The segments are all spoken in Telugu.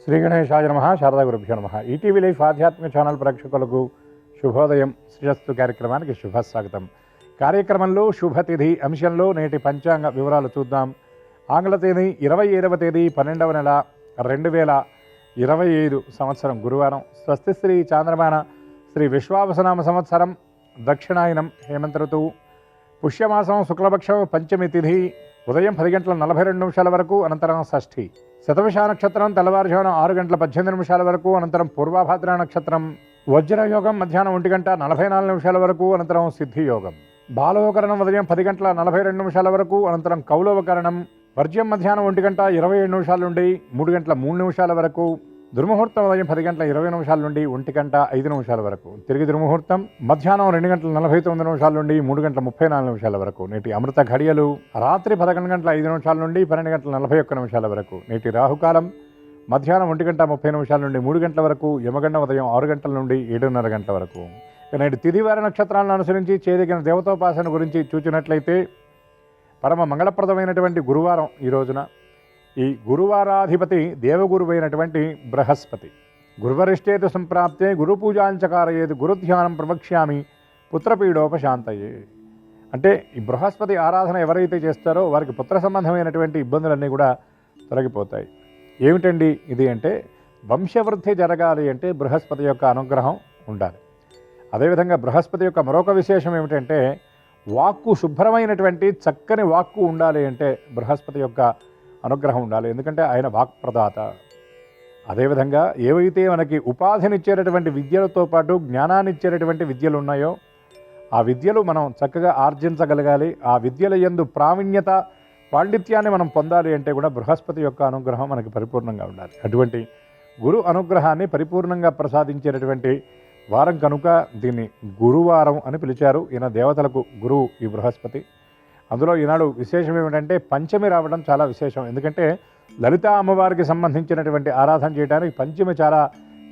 శ్రీ గణేశాయ నమః. శారదా గురుభ్యో నమః. ఈటీవీ లైఫ్ ఆధ్యాత్మిక ఛానల్ ప్రేక్షకులకు శుభోదయం. శ్రీరస్తు కార్యక్రమానికి శుభస్వాగతం. కార్యక్రమంలో శుభతిథి అంశంలో నేటి పంచాంగ వివరాలు చూద్దాం. ఆంగ్ల తేదీ 27వ తేదీ 12వ నెల 2025 సంవత్సరం గురువారం. స్వస్తి శ్రీ చాంద్రమాన శ్రీ విశ్వావసనామ సంవత్సరం దక్షిణాయనం హేమంత ఋతువు. పుష్యమాసం శుక్లపక్షం పంచమి తిథి ఉదయం 10 గంటల 42 నిమిషాల వరకు, అనంతరం షష్ఠి. శతభిష నక్షత్రం తెల్లవారుజామున 6 గంటల 18 నిమిషాల వరకు, అనంతరం పూర్వభాద్ర నక్షత్రం. వజ్రయోగం మధ్యాహ్నం 1 గంట 44 నిమిషాల వరకు, అనంతరం సిద్ధియోగం. బాలవకరణం ఉదయం 10 గంటల 42 నిమిషాల వరకు, అనంతరం కౌలవకరణం. వర్జ్యం మధ్యాహ్నం 1 గంట 27 నిమిషాల నుండి 3 గంటల 3 నిమిషాల వరకు. దుర్ముహూర్తం ఉదయం 10 గంటల 20 నిమిషాల నుండి 1 గంట 5 నిమిషాల వరకు. తిరిగి దుర్ముహూర్తం మధ్యాహ్నం 2 గంటల 49 నిమిషాల నుండి 3 గంటల 34 నిమిషాల వరకు. నేటి అమృత ఘడియలు రాత్రి 11 గంటల 5 నిమిషాల నుండి 12 గంటల 41 నిమిషాల వరకు. నేటి రాహుకాలం మధ్యాహ్నం 1 గంట 30 నిమిషాల నుండి 3 గంటల వరకు. యమగండం ఉదయం 6 గంటల నుండి 7:30 గంటల వరకు. నేటి తిథివార నక్షత్రాలను అనుసరించి చేయదగిన దేవతోపాసన గురించి చూచినట్లయితే పరమ మంగళప్రదమైనటువంటి గురువారం ఈ రోజున. ఈ గురువారాధిపతి దేవగురువైనటువంటి బృహస్పతి. గురువరిష్టేతు సంప్రాప్తే గురు పూజాంచకారయేది గురుధ్యానం ప్రవక్ష్యామి పుత్రపీడోపశాంతయే. అంటే ఈ బృహస్పతి ఆరాధన ఎవరైతే చేస్తారో వారికి పుత్ర సంబంధమైనటువంటి ఇబ్బందులన్నీ కూడా తొలగిపోతాయి. ఏమిటండి ఇది అంటే, వంశవృద్ధి జరగాలి అంటే బృహస్పతి యొక్క అనుగ్రహం ఉండాలి. అదేవిధంగా బృహస్పతి యొక్క మరొక విశేషం ఏమిటంటే, వాక్కు శుభ్రమైనటువంటి చక్కని వాక్కు ఉండాలి అంటే బృహస్పతి యొక్క అనుగ్రహం ఉండాలి. ఎందుకంటే ఆయన వాక్ప్రదాత. అదేవిధంగా ఏవైతే మనకి ఉపాధినిచ్చేటటువంటి విద్యలతో పాటు జ్ఞానాన్ని ఇచ్చేటటువంటి విద్యలు ఉన్నాయో ఆ విద్యలు మనం చక్కగా ఆర్జించగలగాలి. ఆ విద్యల యందు ప్రావీణ్యత పాండిత్యాన్ని మనం పొందాలి అంటే కూడా బృహస్పతి యొక్క అనుగ్రహం మనకి పరిపూర్ణంగా ఉండాలి. అటువంటి గురు అనుగ్రహాన్ని పరిపూర్ణంగా ప్రసాదించేటటువంటి వారం కనుక దీన్ని గురువారం అని పిలిచారు. ఈయన దేవతలకు గురువు ఈ బృహస్పతి. అందులో ఈనాడు విశేషం ఏమిటంటే పంచమి రావడం చాలా విశేషం. ఎందుకంటే లలితా అమ్మవారికి సంబంధించినటువంటి ఆరాధన చేయడానికి పంచమి చాలా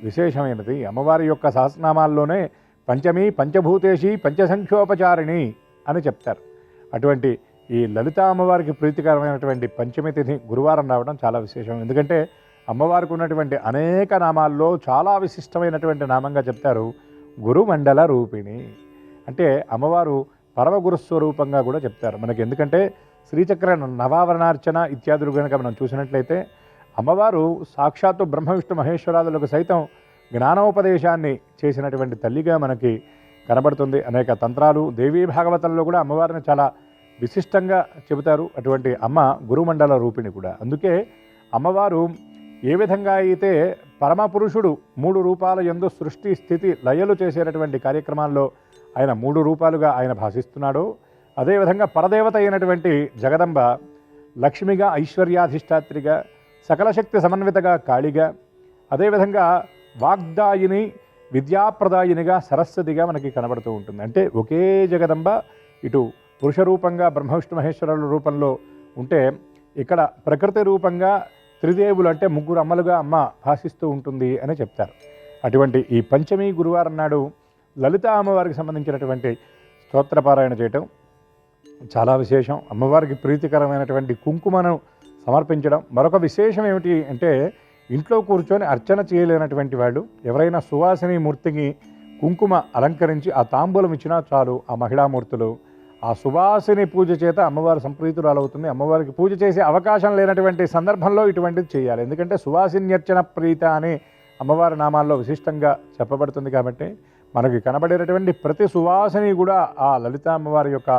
విశేషమైనది. అమ్మవారి యొక్క సహస్రనామాల్లోనే పంచమి పంచభూతేషి పంచసంఖ్యోపచారిణి అని చెప్తారు. అటువంటి ఈ లలితా అమ్మవారికి ప్రీతికరమైనటువంటి పంచమి తిథి గురువారం రావడం చాలా విశేషం. ఎందుకంటే అమ్మవారికి ఉన్నటువంటి అనేక నామాల్లో చాలా విశిష్టమైనటువంటి నామంగా చెప్తారు గురుమండల రూపిణి. అంటే అమ్మవారు పరమగురుస్వరూపంగా కూడా చెప్తారు మనకి. ఎందుకంటే శ్రీచక్ర నవావరణార్చన ఇత్యాదులు కనుక మనం చూసినట్లయితే అమ్మవారు సాక్షాత్తు బ్రహ్మ విష్ణు మహేశ్వరాదులకు సైతం జ్ఞానోపదేశాన్ని చేసినటువంటి తల్లిగా మనకి కనబడుతుంది. అనేక తంత్రాలు దేవీ భాగవతంలో కూడా అమ్మవారిని చాలా విశిష్టంగా చెబుతారు. అటువంటి అమ్మ గురుమండల రూపిణి కూడా. అందుకే అమ్మవారు ఏ విధంగా అయితే పరమపురుషుడు 3 రూపాల యందు సృష్టి స్థితి లయలు చేసేటటువంటి కార్యక్రమాల్లో ఆయన 3 రూపాలుగా ఆయన భాషిస్తున్నాడు, అదేవిధంగా పరదేవత అయినటువంటి జగదంబ లక్ష్మిగా, ఐశ్వర్యాధిష్టాత్రిగా, సకల శక్తి సమన్వితగా కాళిగా, అదేవిధంగా వాగ్దాయిని విద్యాప్రదాయినిగా సరస్వతిగా మనకి కనబడుతూ ఉంటుంది. అంటే ఒకే జగదంబ ఇటు పురుష రూపంగా బ్రహ్మ విష్ణు మహేశ్వరుల రూపంలో ఉంటే, ఇక్కడ ప్రకృతి రూపంగా త్రిదేవులు అంటే 3 అమ్మలుగా అమ్మ భాషిస్తూ ఉంటుంది అని చెప్తారు. అటువంటి ఈ పంచమి గురువారం నాడు లలితా అమ్మవారికి సంబంధించినటువంటి స్తోత్రపారాయణ చేయటం చాలా విశేషం. అమ్మవారికి ప్రీతికరమైనటువంటి కుంకుమను సమర్పించడం. మరొక విశేషం ఏమిటి అంటే, ఇంట్లో కూర్చొని అర్చన చేయలేనటువంటి వాళ్ళు ఎవరైనా సువాసిని మూర్తికి కుంకుమ అలంకరించి ఆ తాంబూలం ఇచ్చినా చాలు, ఆ మహిళామూర్తులు ఆ సువాసిని పూజ చేత అమ్మవారి సంప్రీతురాలవుతుంది. అమ్మవారికి పూజ చేసే అవకాశం లేనటువంటి సందర్భంలో ఇటువంటిది చేయాలి. ఎందుకంటే సువాసిన్యర్చన ప్రీత అని అమ్మవారి నామాల్లో విశిష్టంగా చెప్పబడుతుంది. కాబట్టి మనకి కనబడేటటువంటి ప్రతి సువాసిని కూడా ఆ లలితా అమ్మవారి యొక్క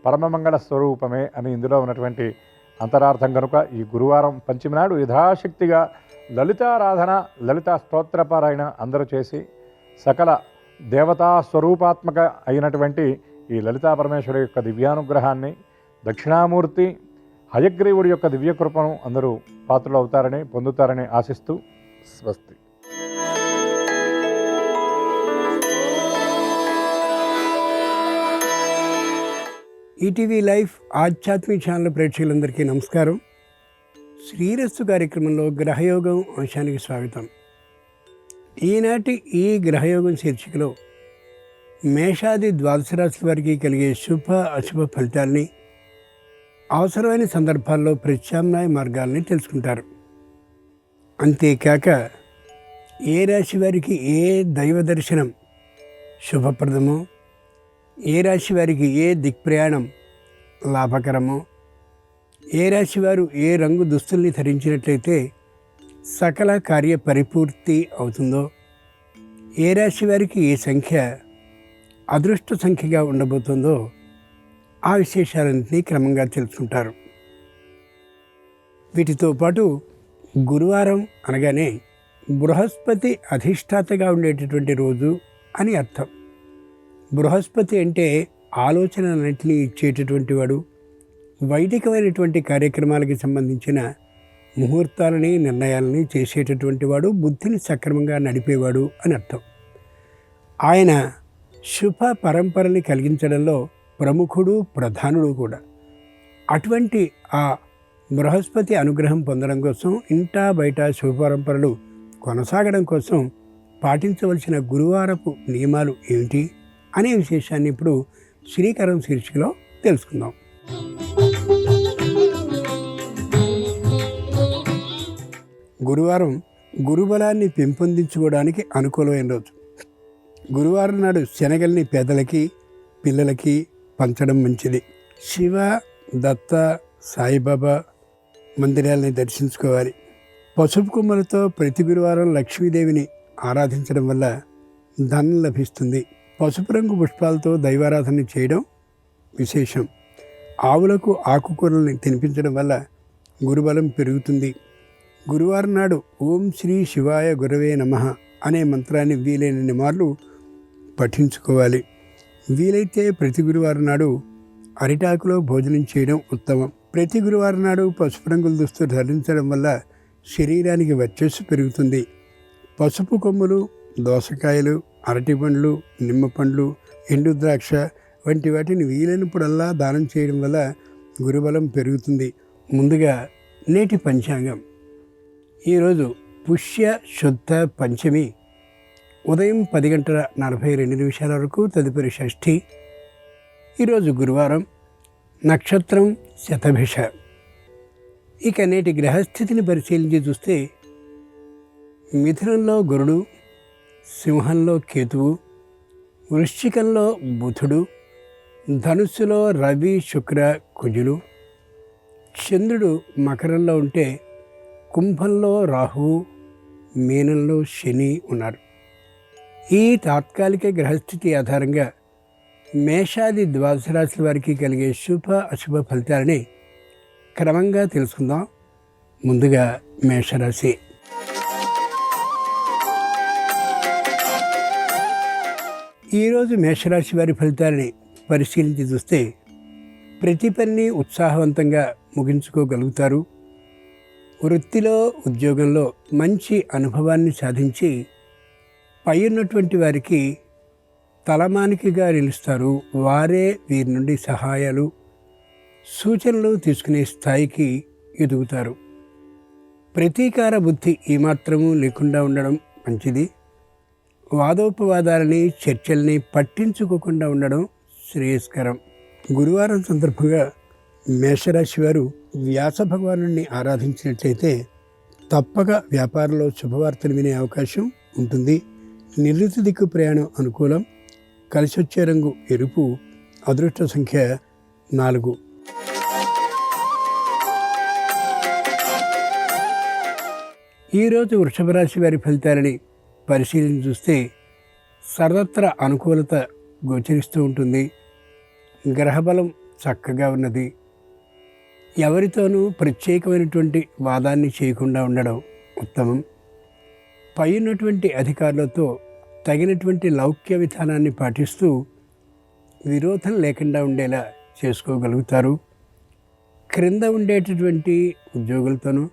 పరమమంగళ స్వరూపమే అని ఇందులో ఉన్నటువంటి అంతరార్థం కనుక ఈ గురువారం పంచమి నాడు యథాశక్తిగా లలితారాధన, లలితా స్తోత్రపారాయణ అందరూ చేసి సకల దేవతా స్వరూపాత్మక అయినటువంటి ఈ లలితా పరమేశ్వరి యొక్క దివ్యానుగ్రహాన్ని, దక్షిణామూర్తి హయగ్రీవుడి యొక్క దివ్యకృపను అందరూ పాత్రలు అవుతారని పొందుతారని ఆశిస్తూ స్వస్తి. ఈటీవీ లైఫ్ ఆధ్యాత్మిక ఛానల్ ప్రేక్షకులందరికీ నమస్కారం. శ్రీరస్తు కార్యక్రమంలో గ్రహయోగం అంశానికి స్వాగతం. ఈనాటి ఈ గ్రహయోగం శీర్షికలో మేషాది ద్వాదశ రాశుల వారికి కలిగే శుభ అశుభ ఫలితాలని, అవసరమైన సందర్భాల్లో ప్రత్యామ్నాయ మార్గాల్ని తెలుసుకుంటారు. అంతేకాక ఏ రాశి వారికి ఏ దైవ దర్శనం శుభప్రదమో, ఏ రాశి వారికి ఏ దిక్ప్రయాణం లాభకరమో, ఏ రాశి వారు ఏ రంగు దుస్తుల్ని ధరించినట్లయితే సకల కార్య పరిపూర్తి అవుతుందో, ఏ రాశి వారికి ఏ సంఖ్య అదృష్ట సంఖ్యగా ఉండబోతుందో ఆ విశేషాలన్నింటినీ క్రమంగా తెలుసుకుంటారు. వీటితో పాటు గురువారం అనగానే బృహస్పతి అధిష్టాతగా ఉండేటటువంటి రోజు అని అర్థం. బృహస్పతి అంటే ఆలోచనలన్నింటినీ ఇచ్చేటటువంటి వాడు, వైదికమైనటువంటి కార్యక్రమాలకి సంబంధించిన ముహూర్తాలని నిర్ణయాలని చేసేటటువంటి వాడు, బుద్ధిని సక్రమంగా నడిపేవాడు అని అర్థం. ఆయన శుభ పరంపరని కలిగించడంలో ప్రముఖుడు, ప్రధానుడు కూడా. అటువంటి ఆ బృహస్పతి అనుగ్రహం పొందడం కోసం, ఇంటా బయట శుభ పరంపరలు కొనసాగడం కోసం పాటించవలసిన గురువారపు నియమాలు ఏమిటి అనే విశేషాన్ని ఇప్పుడు శ్రీకరం శీర్షికలో తెలుసుకుందాం. గురువారం గురుబలాన్ని పెంపొందించుకోవడానికి అనుకూలమైన రోజు. గురువారం నాడు శనగల్ని పేదలకి, పిల్లలకి పంచడం మంచిది. శివ, దత్త, సాయిబాబా మందిరాలని దర్శించుకోవాలి. పసుపు కొమ్మలతో ప్రతి గురువారం లక్ష్మీదేవిని ఆరాధించడం వల్ల ధనం లభిస్తుంది. పసుపు రంగు పుష్పాలతో దైవారాధన చేయడం విశేషం. ఆవులకు ఆకుకూరల్ని తినిపించడం వల్ల గురుబలం పెరుగుతుంది. గురువారం నాడు ఓం శ్రీ శివాయ గురవే నమః అనే మంత్రాన్ని వీలైనన్ని మార్లు పఠించుకోవాలి. వీలైతే ప్రతి గురువారం నాడు అరిటాకులో భోజనం చేయడం ఉత్తమం. ప్రతి గురువారం నాడు పసుపు రంగుల దుస్తులు ధరించడం వల్ల శరీరానికి వర్చస్సు పెరుగుతుంది. పసుపు కొమ్ములు, దోసకాయలు, అరటి పండ్లు, నిమ్మ పండ్లు, ఎండు ద్రాక్ష వంటి వాటిని వీలైనప్పుడల్లా దానం చేయడం వల్ల గురుబలం పెరుగుతుంది. ముందుగా నేటి పంచాంగం. ఈరోజు పుష్య శుద్ధ పంచమి ఉదయం 10:42 వరకు, తదుపరి షష్ఠి. ఈరోజు గురువారం, నక్షత్రం శతభిష. ఇక నేటి గ్రహస్థితిని పరిశీలించి చూస్తే మిథునంలో గురుడు, సింహంలో కేతువు, వృశ్చికంలో బుధుడు, ధనుస్సులో రవి, శుక్ర, కుజులు, చంద్రుడు మకరంలో ఉంటే కుంభంలో రాహువు, మీనంలో శని ఉన్నారు. ఈ తాత్కాలిక గ్రహస్థితి ఆధారంగా మేషాది ద్వాదశ రాశుల వారికి కలిగే శుభ అశుభ ఫలితాలని క్రమంగా తెలుసుకుందాం. ముందుగా మేషరాశి. ఈరోజు మేషరాశి వారి ఫలితాలని పరిశీలించి చూస్తే ప్రతి పనిని ఉత్సాహవంతంగా ముగించుకోగలుగుతారు. వృత్తిలో, ఉద్యోగంలో మంచి అనుభవాన్ని సాధించి పై ఉన్నటువంటి వారికి తలమానికిగా నిలుస్తారు. వారే వీరి నుండి సహాయాలు, సూచనలు తీసుకునే స్థాయికి ఎదుగుతారు. ప్రతీకార బుద్ధి ఏమాత్రమూ లేకుండా ఉండడం మంచిది. వాదోపవాదాలని, చర్చల్ని పట్టించుకోకుండా ఉండడం శ్రేయస్కరం. గురువారం సందర్భంగా మేషరాశి వారు వ్యాస భగవానుడిని ఆరాధించినట్లయితే తప్పక వ్యాపారంలో శుభవార్తలు వినే అవకాశం ఉంటుంది. నివృత్తి దిక్కు ప్రయాణం అనుకూలం. కలిసొచ్చే రంగు ఎరుపు. అదృష్ట సంఖ్య 4. ఈరోజు వృషభ రాశి వారి ఫలితాలని పరిశీలించి చూస్తే సర్వత్రా అనుకూలత గోచరిస్తూ ఉంటుంది. గ్రహబలం చక్కగా ఉన్నది. ఎవరితోనూ ప్రత్యేకమైనటువంటి వాదాన్ని చేయకుండా ఉండడం ఉత్తమం. పై ఉన్నటువంటి అధికారులతో తగినటువంటి లౌక్య విధానాన్ని పాటిస్తూ విరోధం లేకుండా ఉండేలా చేసుకోగలుగుతారు. క్రింద ఉండేటటువంటి ఉద్యోగులతోనూ,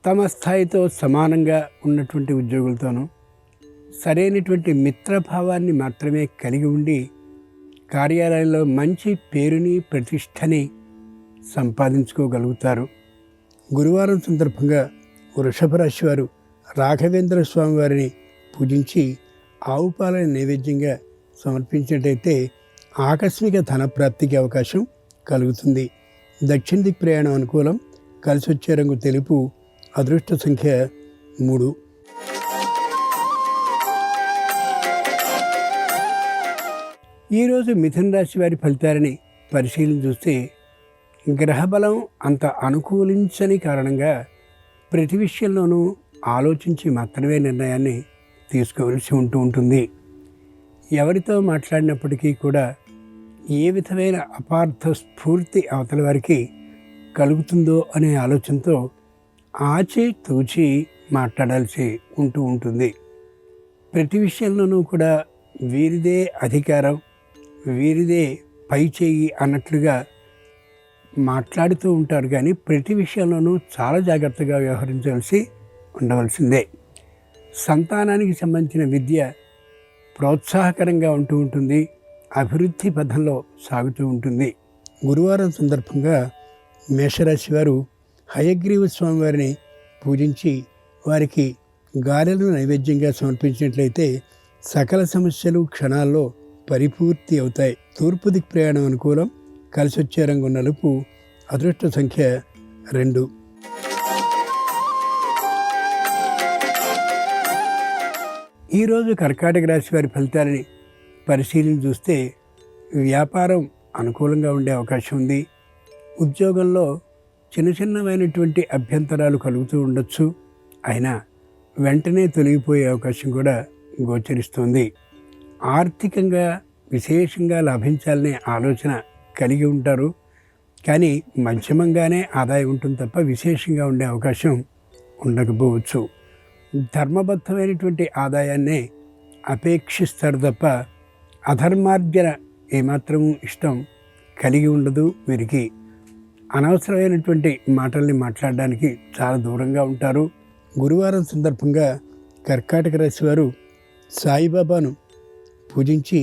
తమ స్థాయితో సమానంగా ఉన్నటువంటి ఉద్యోగులతోనూ సరైనటువంటి మిత్రభావాన్ని మాత్రమే కలిగి ఉండి కార్యాలయంలో మంచి పేరుని, ప్రతిష్టని సంపాదించుకోగలుగుతారు. గురువారం సందర్భంగా వృషభ రాశి వారు రాఘవేంద్ర స్వామి వారిని పూజించి ఆవు పాలని నైవేద్యంగా సమర్పించినట్టయితే ఆకస్మిక ధనప్రాప్తికి అవకాశం కలుగుతుంది. దక్షిణ దిక్ ప్రయాణం అనుకూలం. కలిసి వచ్చే రంగు తెలుపు. అదృష్ట సంఖ్య 3. ఈరోజు మిథున రాశి వారి ఫలితాలని పరిశీలన చూస్తే గ్రహబలం అంత అనుకూలించని కారణంగా ప్రతి విషయంలోనూ ఆలోచించి మాత్రమే నిర్ణయాన్ని తీసుకోవలసి ఉంటుంది. ఎవరితో మాట్లాడినప్పటికీ కూడా ఏ విధమైన అపార్థ స్ఫూర్తి అవతల వారికి కలుగుతుందో అనే ఆలోచనతో ఆచి తూచి మాట్లాడాల్సి ఉంటుంది. ప్రతి విషయంలోనూ కూడా వీరిదే అధికారం, వీరిదే పై చేయి అన్నట్లుగా మాట్లాడుతూ ఉంటారు. కానీ ప్రతి విషయంలోనూ చాలా జాగ్రత్తగా వ్యవహరించాల్సి ఉండవలసిందే. సంతానానికి సంబంధించిన విద్య ప్రోత్సాహకరంగా ఉంటుంది, అభివృద్ధి పథంలో సాగుతూ ఉంటుంది. గురువారం సందర్భంగా మేషరాశి వారు హయగ్రీవ స్వామి వారిని పూజించి వారికి గారెలను నైవేద్యంగా సమర్పించినట్లయితే సకల సమస్యలు క్షణాల్లో పరిపూర్తి అవుతాయి. తూర్పు దిక్ ప్రయాణం అనుకూలం. కలిసి వచ్చే రంగు నలుపు. అదృష్ట సంఖ్య 2. ఈరోజు కర్కాటక రాశి వారి ఫలితాలని పరిశీలన చూస్తే వ్యాపారం అనుకూలంగా ఉండే అవకాశం ఉంది. ఉద్యోగంలో చిన్నమైనటువంటి అభ్యంతరాలు కలుగుతూ ఉండొచ్చు, అయినా వెంటనే తొలగిపోయే అవకాశం కూడా గోచరిస్తుంది. ఆర్థికంగా విశేషంగా లాభించాలనే ఆలోచన కలిగి ఉంటారు, కానీ మధ్యమంగానే ఆదాయం ఉంటుంది తప్ప విశేషంగా ఉండే అవకాశం ఉండకపోవచ్చు. ధర్మబద్ధమైనటువంటి ఆదాయాన్నే అపేక్షిస్తారు తప్ప అధర్మార్జన ఏమాత్రము ఇష్టం కలిగి ఉండదు. వీరికి అనవసరమైనటువంటి మాటల్ని మాట్లాడడానికి చాలా దూరంగా ఉంటారు. గురువారం సందర్భంగా కర్కాటక రాశి వారు సాయిబాబాను పూజించి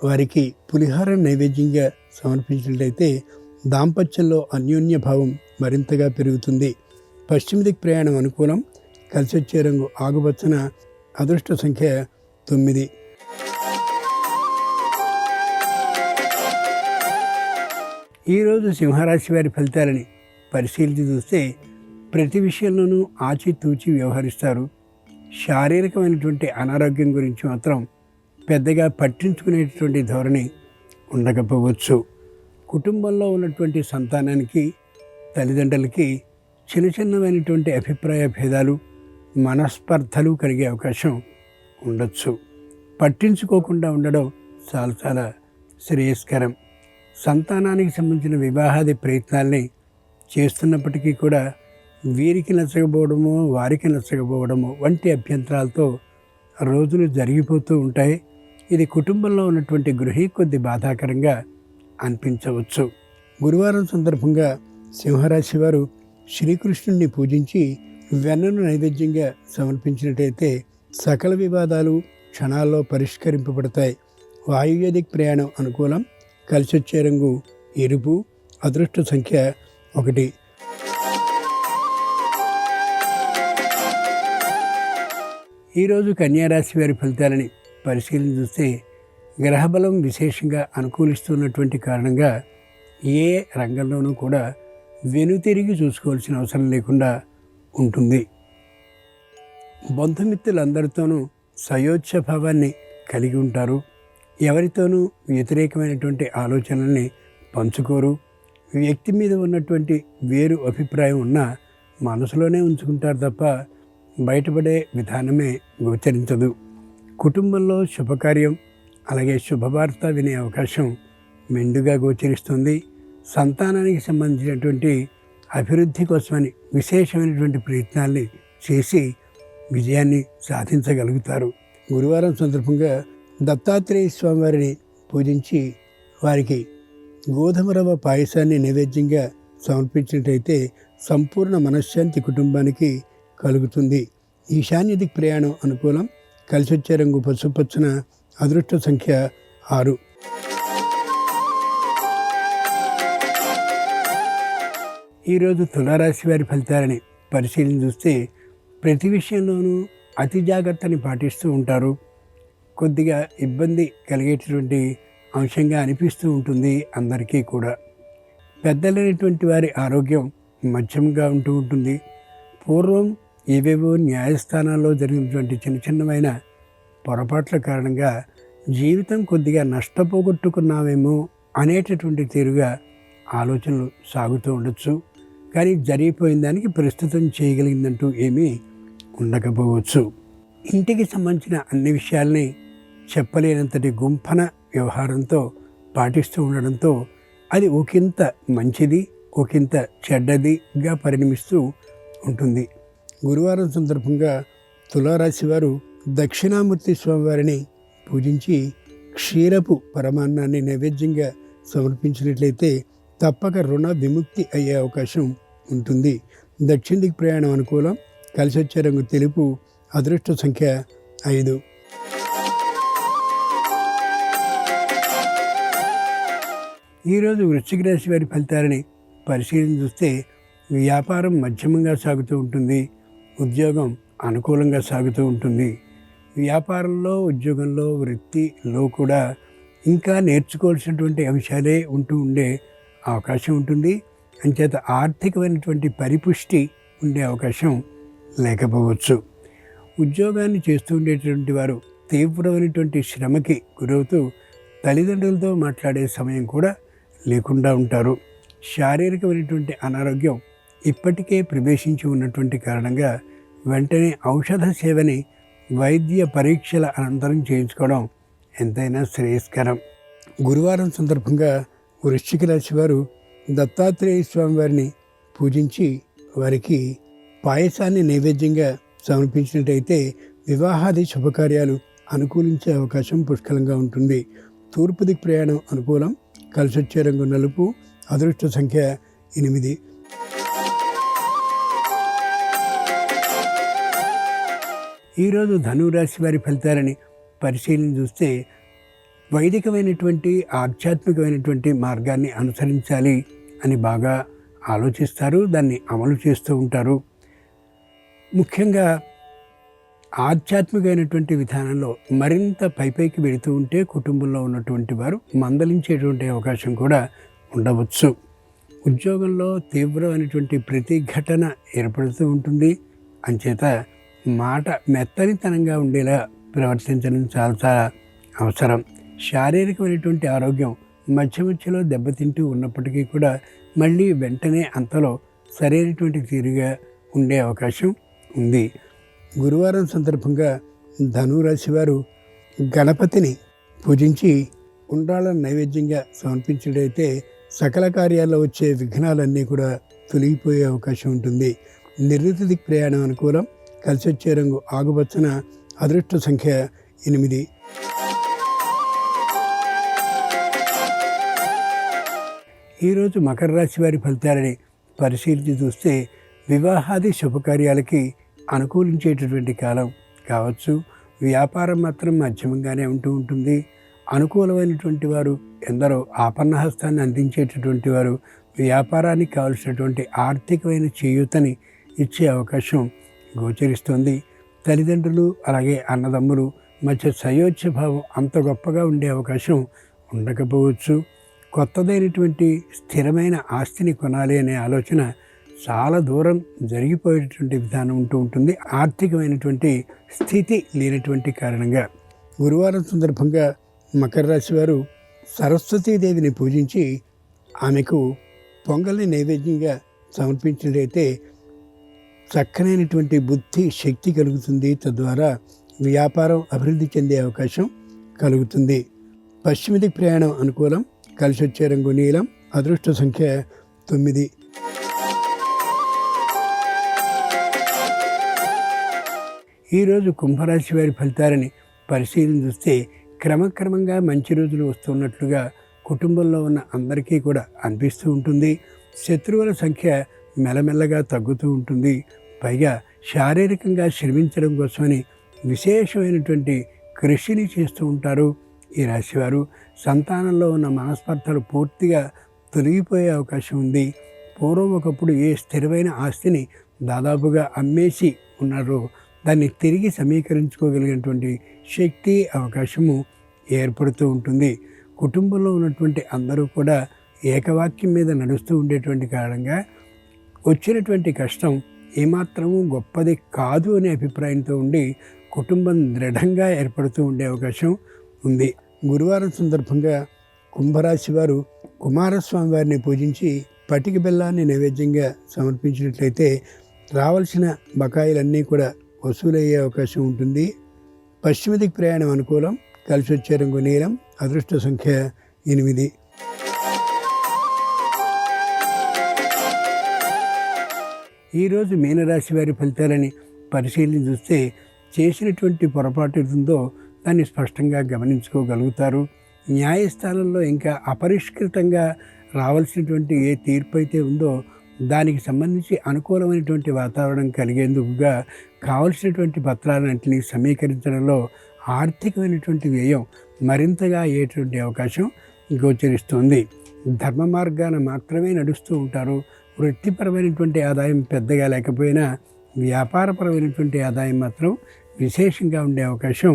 వారికి పులిహార నైవేద్యంగా సమర్పించినట్లయితే దాంపత్యంలో అన్యోన్య భావం మరింతగా పెరుగుతుంది. పశ్చిమ దిక్ ప్రయాణం అనుకూలం. కలిసి వచ్చే రంగు ఆకుపచ్చన. అదృష్ట సంఖ్య 9. ఈరోజు సింహరాశి వారి ఫలితాలని పరిశీలించి చూస్తే ప్రతి విషయంలోనూ ఆచితూచి వ్యవహరిస్తారు. శారీరకమైనటువంటి అనారోగ్యం గురించి మాత్రం పెద్దగా పట్టించుకునేటటువంటి ధోరణి ఉండకపోవచ్చు. కుటుంబంలో ఉన్నటువంటి సంతానానికి, తల్లిదండ్రులకి చిన్నమైనటువంటి అభిప్రాయ భేదాలు, మనస్పర్ధలు కలిగే అవకాశం ఉండొచ్చు. పట్టించుకోకుండా ఉండడం చాలా శ్రేయస్కరం. సంతానానికి సంబంధించిన వివాహాది ప్రయత్నాల్ని చేస్తున్నప్పటికీ కూడా వీరికి నచ్చకపోవడము, వారికి నచ్చకపోవడము వంటి అభ్యంతరాలతో రోజులు జరిగిపోతూ ఉంటాయి. ఇది కుటుంబంలో ఉన్నటువంటి గృహి కొద్ది బాధాకరంగా అనిపించవచ్చు. గురువారం సందర్భంగా సింహరాశి వారు శ్రీకృష్ణుడిని పూజించి వెన్నను నైవేద్యంగా సమర్పించినట్టయితే సకల వివాదాలు క్షణాల్లో పరిష్కరింపబడతాయి. వాయువ్యదిక్ ప్రయాణం అనుకూలం. కలిసి వచ్చే రంగు ఎరుపు. అదృష్ట సంఖ్య 1. ఈరోజు కన్యారాశి వారి ఫలితాలని పరిశీలన చూస్తే గ్రహబలం విశేషంగా అనుకూలిస్తున్నటువంటి కారణంగా ఏ రంగంలోనూ కూడా వెనుతిరిగి చూసుకోవాల్సిన అవసరం లేకుండా ఉంటుంది. బంధుమిత్రులందరితోనూ సయోధ్య భావాన్ని కలిగి ఉంటారు. ఎవరితోనూ వ్యతిరేకమైనటువంటి ఆలోచనల్ని పంచుకోరు. వ్యక్తి మీద ఉన్నటువంటి వేరు అభిప్రాయం ఉన్నా మనసులోనే ఉంచుకుంటారు తప్ప బయటపడే విధానమే గోచరించదు. కుటుంబంలో శుభకార్యం అలాగే శుభవార్త వినే అవకాశం మెండుగా గోచరిస్తుంది. సంతానానికి సంబంధించినటువంటి అభివృద్ధి కోసమని విశేషమైనటువంటి ప్రయత్నాల్ని చేసి విజయాన్ని సాధించగలుగుతారు. గురువారం సందర్భంగా దత్తాత్రేయ స్వామివారిని పూజించి వారికి గోధుమ రవ్వ పాయసాన్ని నైవేద్యంగా సమర్పించినట్టయితే సంపూర్ణ మనశ్శాంతి కుటుంబానికి కలుగుతుంది. ఈశాన్య దిక్ ప్రయాణం అనుకూలం. కలిసి వచ్చే రంగు పసుపచ్చన. అదృష్ట సంఖ్య 6. ఈరోజు తులారాశి వారి ఫలితాలని పరిశీలన చూస్తే ప్రతి విషయంలోనూ అతి జాగ్రత్తని పాటిస్తూ ఉంటారు. కొద్దిగా ఇబ్బంది కలిగేటటువంటి అంశంగా అనిపిస్తూ ఉంటుంది అందరికీ కూడా. పెద్దలైనటువంటి వారి ఆరోగ్యం మధ్యంగా ఉంటుంది. పూర్వం ఏవేవో న్యాయస్థానాల్లో జరిగినటువంటి చిన్న చిన్నమైన పొరపాట్ల కారణంగా జీవితం కొద్దిగా నష్టపోగొట్టుకున్నామేమో అనేటటువంటి తీరుగా ఆలోచనలు సాగుతూ ఉండొచ్చు. కానీ జరిగిపోయిన దానికి ప్రస్తుతం చేయగలిగిందంటూ ఏమీ ఉండకపోవచ్చు. ఇంటికి సంబంధించిన అన్ని విషయాల్ని చెప్పలేనంతటి గుంపన వ్యవహారంతో పాటిస్తూ ఉండడంతో అది ఒకంత మంచిది, ఒకంత చెడ్డదిగా పరిణమిస్తూ ఉంటుంది. గురువారం సందర్భంగా తులారాశి వారు దక్షిణామూర్తి స్వామివారిని పూజించి క్షీరపు పరమాన్నాన్ని నైవేద్యంగా సమర్పించినట్లయితే తప్పక రుణ విముక్తి అయ్యే అవకాశం ఉంటుంది. దక్షిణ దిక్కు ప్రయాణం అనుకూలం. కలిసి వచ్చే రంగు తెలుపు. అదృష్ట సంఖ్య 5. ఈరోజు వృశ్చిక రాశి వారి ఫలితాలని పరిశీలన చూస్తే వ్యాపారం మధ్యమంగా సాగుతూ ఉంటుంది. ఉద్యోగం అనుకూలంగా సాగుతూ ఉంటుంది. వ్యాపారంలో, ఉద్యోగంలో, వృత్తిలో కూడా ఇంకా నేర్చుకోవాల్సినటువంటి అంశాలే ఉండే అవకాశం ఉంటుంది. అంచేత ఆర్థికమైనటువంటి పరిపుష్టి ఉండే అవకాశం లేకపోవచ్చు. ఉద్యోగాన్ని చేస్తూ ఉండేటువంటి వారు తీవ్రమైనటువంటి శ్రమకి గురవుతూ తల్లిదండ్రులతో మాట్లాడే సమయం కూడా లేకుండా ఉంటారు. శారీరకమైనటువంటి అనారోగ్యం ఇప్పటికే ప్రవేశించి ఉన్నటువంటి కారణంగా వెంటనే ఔషధ సేవని వైద్య పరీక్షల అనంతరం చేయించుకోవడం ఎంతైనా శ్రేయస్కరం. గురువారం సందర్భంగా వృశ్చిక రాశి వారు దత్తాత్రేయ స్వామి వారిని పూజించి వారికి పాయసాన్ని నైవేద్యంగా సమర్పించినట్టయితే వివాహాది శుభకార్యాలు అనుకూలించే అవకాశం పుష్కలంగా ఉంటుంది. తూర్పు దిక్కు ప్రయాణం అనుకూలం. కలిసి వచ్చే రంగు నలుపు. అదృష్ట సంఖ్య 8. ఈరోజు ధనురాశి వారి ఫలితాలని పరిశీలన చూస్తే వైదికమైనటువంటి ఆధ్యాత్మికమైనటువంటి మార్గాన్ని అనుసరించాలి అని బాగా ఆలోచిస్తారు. దాన్ని అమలు చేస్తూ ఉంటారు. ముఖ్యంగా ఆధ్యాత్మికమైనటువంటి విధానంలో మరింత పైకి వెళుతూ ఉంటే కుటుంబంలో ఉన్నటువంటి వారు మందలించేటువంటి అవకాశం కూడా ఉండవచ్చు. ఉద్యోగంలో తీవ్రమైనటువంటి ప్రతిఘటన ఏర్పడుతూ ఉంటుంది. అంచేత మాట మెత్తనితనంగా ఉండేలా ప్రవర్తించడం చాలా అవసరం. శారీరకమైనటువంటి ఆరోగ్యం మధ్యలో దెబ్బతింటూ ఉన్నప్పటికీ కూడా మళ్ళీ వెంటనే అంతలో సరైనటువంటి తీరుగా ఉండే అవకాశం ఉంది. గురువారం సందర్భంగా ధనురాశి వారు గణపతిని పూజించి ఉండ్రాళ్ళను నైవేద్యంగా సమర్పించినట్లయితే సకల కార్యాల్లో వచ్చే విఘ్నాలన్నీ కూడా తొలగిపోయే అవకాశం ఉంటుంది. నిరుతి దిక్కు ప్రయాణం అనుకూలం. కలిసి వచ్చే రంగు ఆకుపచ్చన. అదృష్ట సంఖ్య 8. ఈరోజు మకర రాశి వారి ఫలితాలని పరిశీలించి చూస్తే వివాహాది శుభకార్యాలకి అనుకూలించేటటువంటి కాలం కావచ్చు. వ్యాపారం మాత్రం మధ్యమంగానే ఉంటుంది. అనుకూలమైనటువంటి వారు ఎందరో ఆపన్నహస్తాన్ని అందించేటటువంటి వారు వ్యాపారానికి కావలసినటువంటి ఆర్థికమైన చేయూతని ఇచ్చే అవకాశం గోచరిస్తుంది. తల్లిదండ్రులు అలాగే అన్నదమ్ములు మధ్య సయోధ్య భావం అంత గొప్పగా ఉండే అవకాశం ఉండకపోవచ్చు. కొత్తదైనటువంటి స్థిరమైన ఆస్తిని కొనాలి అనే ఆలోచన చాలా దూరం జరిగిపోయేటటువంటి విధానం ఉంటుంది. ఆర్థికమైనటువంటి స్థితి లేనటువంటి కారణంగా గురువారం సందర్భంగా మకర రాశి వారు సరస్వతీదేవిని పూజించి ఆమెకు పొంగల్ని నైవేద్యంగా సమర్పించినట్లయితే చక్కనైనటువంటి బుద్ధి శక్తి కలుగుతుంది. తద్వారా వ్యాపారం అభివృద్ధి చెందే అవకాశం కలుగుతుంది. పశ్చిమ దిక్కు ప్రయాణం అనుకూలం. కలిసి వచ్చే రంగు నీలం. అదృష్ట సంఖ్య 9. ఈరోజు కుంభరాశి వారి ఫలితాలని పరిశీలన చూస్తే క్రమక్రమంగా మంచి రోజులు వస్తున్నట్లుగా కుటుంబంలో ఉన్న అందరికీ కూడా అనిపిస్తూ ఉంటుంది. శత్రువుల సంఖ్య మెల్లమెల్లగా తగ్గుతూ ఉంటుంది. పైగా శారీరకంగా శ్రమించడం కోసమని విశేషమైనటువంటి కృషిని చేస్తూ ఉంటారు ఈ రాశివారు. సంతానంలో ఉన్న మనస్పర్ధలు పూర్తిగా తొలగిపోయే అవకాశం ఉంది. పూర్వం ఒకప్పుడు ఏ స్థిరమైన ఆస్తిని దాదాపుగా అమ్మేసి ఉన్నారో దాన్ని తిరిగి సమీకరించుకోగలిగినటువంటి శక్తి అవకాశము ఏర్పడుతూ ఉంటుంది. కుటుంబంలో ఉన్నటువంటి అందరూ కూడా ఏకవాక్యం మీద నడుస్తూ ఉండేటువంటి కారణంగా వచ్చినటువంటి కష్టం ఏమాత్రము గొప్పది కాదు అనే అభిప్రాయంతో ఉండి కుటుంబం దృఢంగా ఏర్పడుతూ ఉండే అవకాశం ఉంది. గురువారం సందర్భంగా కుంభరాశి వారు కుమారస్వామి వారిని పూజించి పటిక బెల్లాన్ని నైవేద్యంగా సమర్పించినట్లయితే రావాల్సిన బకాయిలన్నీ కూడా వసూలయ్యే అవకాశం ఉంటుంది. పశ్చిమ దిక్కు ప్రయాణం అనుకూలం. కలిసి వచ్చే రంగు నీలం. అదృష్ట సంఖ్య 8. ఈరోజు మీనరాశి వారి ఫలితాలని పరిశీలన చూస్తే చేసినటువంటి పొరపాటు ఏదుందో దాన్ని స్పష్టంగా గమనించుకోగలుగుతారు. న్యాయస్థానంలో ఇంకా అపరిష్కృతంగా రావాల్సినటువంటి ఏ తీర్పు అయితే ఉందో దానికి సంబంధించి అనుకూలమైనటువంటి వాతావరణం కలిగేందుకుగా కావలసినటువంటి పత్రాలన్నింటినీ సమీకరించడంలో ఆర్థికమైనటువంటి వ్యయం మరింతగా అయ్యేటువంటి అవకాశం గోచరిస్తుంది. ధర్మ మార్గాన మాత్రమే నడుస్తూ ఉంటారు. వృత్తిపరమైనటువంటి ఆదాయం పెద్దగా లేకపోయినా వ్యాపారపరమైనటువంటి ఆదాయం మాత్రం విశేషంగా ఉండే అవకాశం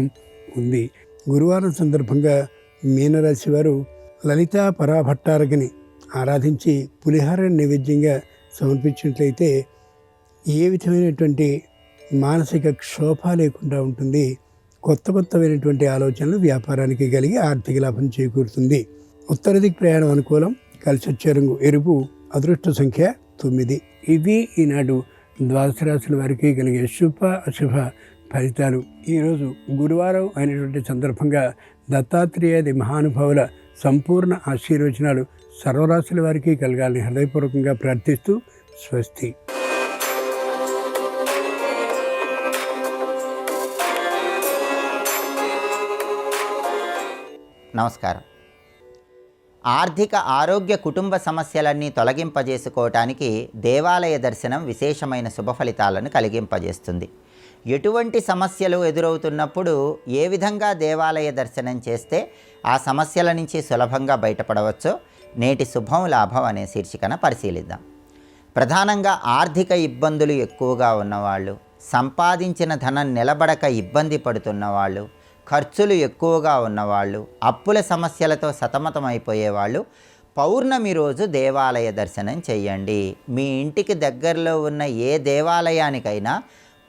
ఉంది. గురువారం సందర్భంగా మీనరాశి వారు లలితా పరాభట్టారగిని ఆరాధించి పులిహార నైవేద్యంగా సమర్పించినట్లయితే ఏ విధమైనటువంటి మానసిక క్షోభ లేకుండా ఉంటుంది. కొత్తమైనటువంటి ఆలోచనలు వ్యాపారానికి కలిగి ఆర్థిక లాభం చేకూరుతుంది. ఉత్తర దిక్కు ప్రయాణం అనుకూలం. కలిసి వచ్చే రంగు ఎరుపు. అదృష్ట సంఖ్య 9. ఇవి ఈనాడు ద్వాదశ రాశుల వారికి కలిగే శుభ అశుభ ఫలితాలు. ఈరోజు గురువారం అయినటువంటి సందర్భంగా దత్తాత్రేయాది మహానుభావుల సంపూర్ణ ఆశీర్వచనాలు సర్వరాశుల వారికి కలగాలని హృదయపూర్వకంగా ప్రార్థిస్తూ స్వస్తి. నమస్కారం. ఆర్థిక ఆరోగ్య కుటుంబ సమస్యలన్నీ తొలగింపజేసుకోవటానికి దేవాలయ దర్శనం విశేషమైన శుభ ఫలితాలను కలిగింపజేస్తుంది. ఎటువంటి సమస్యలు ఎదురవుతున్నప్పుడు ఏ విధంగా దేవాలయ దర్శనం చేస్తే ఆ సమస్యల నుంచి సులభంగా బయటపడవచ్చో నేటి శుభం లాభం అనే శీర్షికన పరిశీలిద్దాం. ప్రధానంగా ఆర్థిక ఇబ్బందులు ఎక్కువగా ఉన్నవాళ్ళు, సంపాదించిన ధనం నిలబడక ఇబ్బంది పడుతున్నవాళ్ళు, ఖర్చులు ఎక్కువగా ఉన్నవాళ్ళు, అప్పుల సమస్యలతో సతమతమైపోయేవాళ్ళు పౌర్ణమి రోజు దేవాలయ దర్శనం చేయండి. మీ ఇంటికి దగ్గరలో ఉన్న ఏ దేవాలయానికైనా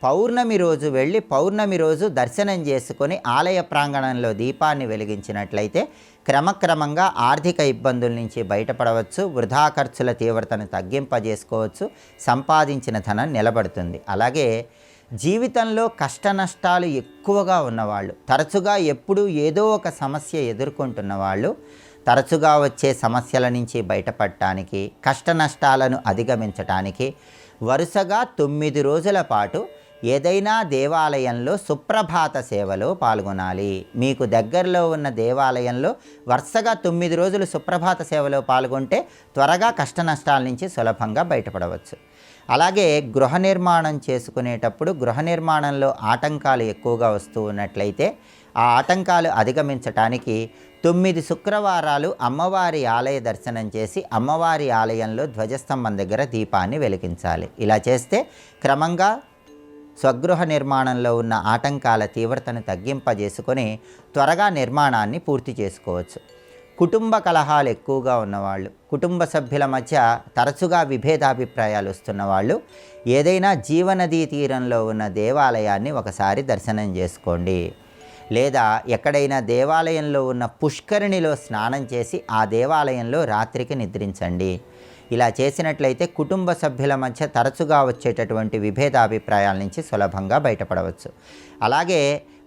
పౌర్ణమి రోజు వెళ్ళి పౌర్ణమి రోజు దర్శనం చేసుకొని ఆలయ ప్రాంగణంలో దీపాన్ని వెలిగించినట్లయితే క్రమక్రమంగా ఆర్థిక ఇబ్బందుల నుంచి బయటపడవచ్చు. వృధా ఖర్చుల తీవ్రతను తగ్గింపజేసుకోవచ్చు. సంపాదించిన ధనం నిలబడుతుంది. అలాగే జీవితంలో కష్ట నష్టాలు ఎక్కువగా ఉన్నవాళ్ళు, తరచుగా ఎప్పుడూ ఏదో ఒక సమస్య ఎదుర్కొంటున్న వాళ్ళు, తరచుగా వచ్చే సమస్యల నుంచి బయటపడటానికి, కష్ట నష్టాలను అధిగమించటానికి వరుసగా 9 రోజుల పాటు ఏదైనా దేవాలయంలో సుప్రభాత సేవలో పాల్గొనాలి. మీకు దగ్గరలో ఉన్న దేవాలయంలో వరుసగా 9 రోజులు సుప్రభాత సేవలో పాల్గొంటే త్వరగా కష్ట నష్టాల నుంచి సులభంగా బయటపడవచ్చు. అలాగే గృహ నిర్మాణం చేసుకునేటప్పుడు గృహ నిర్మాణంలో ఆటంకాలు ఎక్కువగా వస్తూ ఉన్నట్లయితే ఆ ఆటంకాలు అధిగమించటానికి 9 శుక్రవారాలు అమ్మవారి ఆలయ దర్శనం చేసి అమ్మవారి ఆలయంలో ధ్వజస్తంభం దగ్గర దీపాన్ని వెలిగించాలి. ఇలా చేస్తే క్రమంగా స్వగృహ నిర్మాణంలో ఉన్న ఆటంకాల తీవ్రతను తగ్గింపజేసుకొని త్వరగా నిర్మాణాన్ని పూర్తి చేసుకోవచ్చు. కుటుంబ కలహాలు ఎక్కువగా ఉన్నవాళ్ళు, కుటుంబ సభ్యుల మధ్య తరచుగా విభేదాభిప్రాయాలు వస్తున్నవాళ్ళు ఏదైనా జీవనదీ తీరంలో ఉన్న దేవాలయాన్ని ఒకసారి దర్శనం చేసుకోండి. లేదా ఎక్కడైనా దేవాలయంలో ఉన్న పుష్కరిణిలో స్నానం చేసి ఆ దేవాలయంలో రాత్రికి నిద్రించండి. ఇలా చేసినట్లయితే కుటుంబ సభ్యుల మధ్య తరచుగా వచ్చేటటువంటి విభేదాభిప్రాయాల నుంచి సులభంగా బయటపడవచ్చు. అలాగే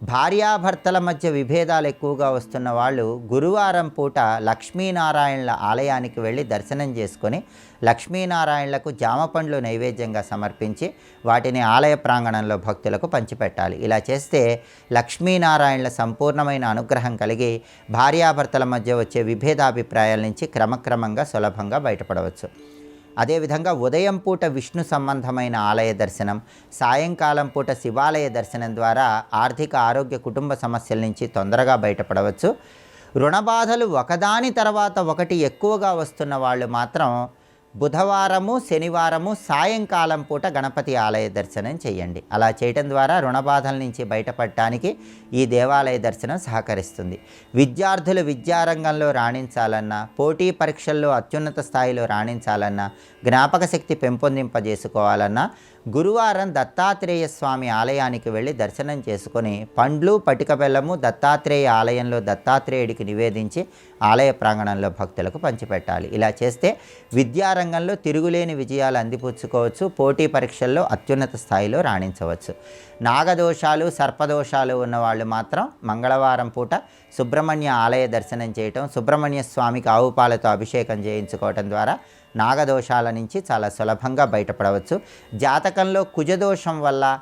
భార్యాభర్తల మధ్య విభేదాలు ఎక్కువగా వస్తున్న వాళ్ళు గురువారం పూట లక్ష్మీనారాయణల ఆలయానికి వెళ్ళి దర్శనం చేసుకొని లక్ష్మీనారాయణలకు జామ పండ్లు నైవేద్యంగా సమర్పించి వాటిని ఆలయ ప్రాంగణంలో భక్తులకు పంచిపెట్టాలి. ఇలా చేస్తే లక్ష్మీనారాయణల సంపూర్ణమైన అనుగ్రహం కలిగి భార్యాభర్తల మధ్య వచ్చే విభేదాభిప్రాయాల నుంచి క్రమక్రమంగా సులభంగా బయటపడవచ్చు. అదేవిధంగా ఉదయం పూట విష్ణు సంబంధమైన ఆలయ దర్శనం, సాయంకాలం పూట శివాలయ దర్శనం ద్వారా ఆర్థిక ఆరోగ్య కుటుంబ సమస్యల నుంచి తొందరగా బయటపడవచ్చు. రుణబాధలు ఒకదాని తర్వాత ఒకటి ఎక్కువగా వస్తున్న వాళ్ళు మాత్రం బుధవారము శనివారము సాయంకాలం పూట గణపతి ఆలయ దర్శనం చేయండి. అలా చేయటం ద్వారా రుణ బాధల నుంచి బయటపడటానికి ఈ దేవాలయ దర్శనం సహకరిస్తుంది. విద్యార్థులు విద్యారంగంలో రాణించాలన్నా, పోటీ పరీక్షల్లో అత్యున్నత స్థాయిలో రాణించాలన్నా, జ్ఞాపక శక్తి పెంపొందింపజేసుకోవాలన్నా గురువారం దత్తాత్రేయ స్వామి ఆలయానికి వెళ్ళి దర్శనం చేసుకొని పండ్లు పటిక బెల్లము దత్తాత్రేయ ఆలయంలో దత్తాత్రేయుడికి నివేదించి ఆలయ ప్రాంగణంలో భక్తులకు పంచిపెట్టాలి. ఇలా చేస్తే విద్యారంగంలో తిరుగులేని విజయాలు అందిపుచ్చుకోవచ్చు. పోటీ పరీక్షల్లో అత్యున్నత స్థాయిలో రాణించవచ్చు. నాగదోషాలు సర్పదోషాలు ఉన్నవాళ్ళు మాత్రం మంగళవారం పూట సుబ్రహ్మణ్య ఆలయ దర్శనం చేయటం, సుబ్రహ్మణ్య స్వామికి ఆవు పాలతో అభిషేకం చేయించుకోవటం ద్వారా నాగదోషాల నుంచి చాలా సులభంగా బయటపడవచ్చు. జాతకంలో కుజదోషం వల్ల,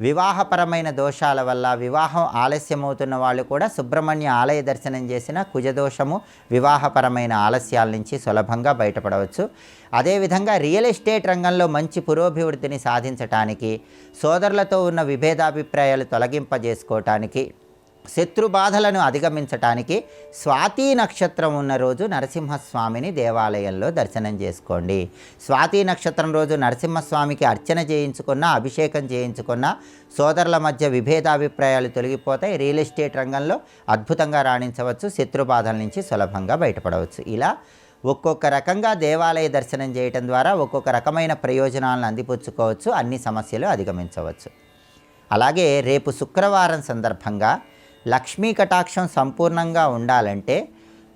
వివాహపరమైన దోషాల వల్ల వివాహం ఆలస్యమవుతున్న వాళ్ళు కూడా సుబ్రహ్మణ్య ఆలయ దర్శనం చేసిన కుజదోషము, వివాహపరమైన ఆలస్యాల నుంచి సులభంగా బయటపడవచ్చు. అదేవిధంగా రియల్ ఎస్టేట్ రంగంలో మంచి పురోభివృద్ధిని సాధించటానికి, సోదరులతో ఉన్న విభేదాభిప్రాయాలు తొలగింపజేసుకోవటానికి, శత్రు బాధలను అధిగమించటానికి స్వాతి నక్షత్రం ఉన్న రోజు నరసింహస్వామిని దేవాలయంలో దర్శనం చేసుకోండి. స్వాతి నక్షత్రం రోజు నరసింహస్వామికి అర్చన చేయించుకున్న, అభిషేకం చేయించుకున్న సోదరుల మధ్య విభేదాభిప్రాయాలు తొలగిపోతాయి. రియల్ ఎస్టేట్ రంగంలో అద్భుతంగా రాణించవచ్చు. శత్రు బాధల నుంచి సులభంగా బయటపడవచ్చు. ఇలా ఒక్కొక్క రకంగా దేవాలయ దర్శనం చేయటం ద్వారా ఒక్కొక్క రకమైన ప్రయోజనాలను అందిపుచ్చుకోవచ్చు. అన్ని సమస్యలు అధిగమించవచ్చు. అలాగే రేపు శుక్రవారం సందర్భంగా లక్ష్మీ కటాక్షం సంపూర్ణంగా ఉండాలంటే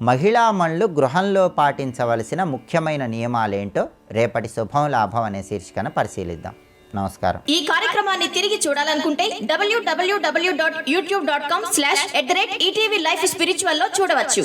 మహిళామణులు గృహంలో పాటించవలసిన ముఖ్యమైన నియమాలేంటో రేపటి శుభం లాభం అనే శీర్షికన పరిశీలిద్దాం. నమస్కారం. ఈ కార్యక్రమాన్ని తిరిగి చూడాలనుకుంటే www.youtube.com/ETV Life Spiritual లో చూడవచ్చు.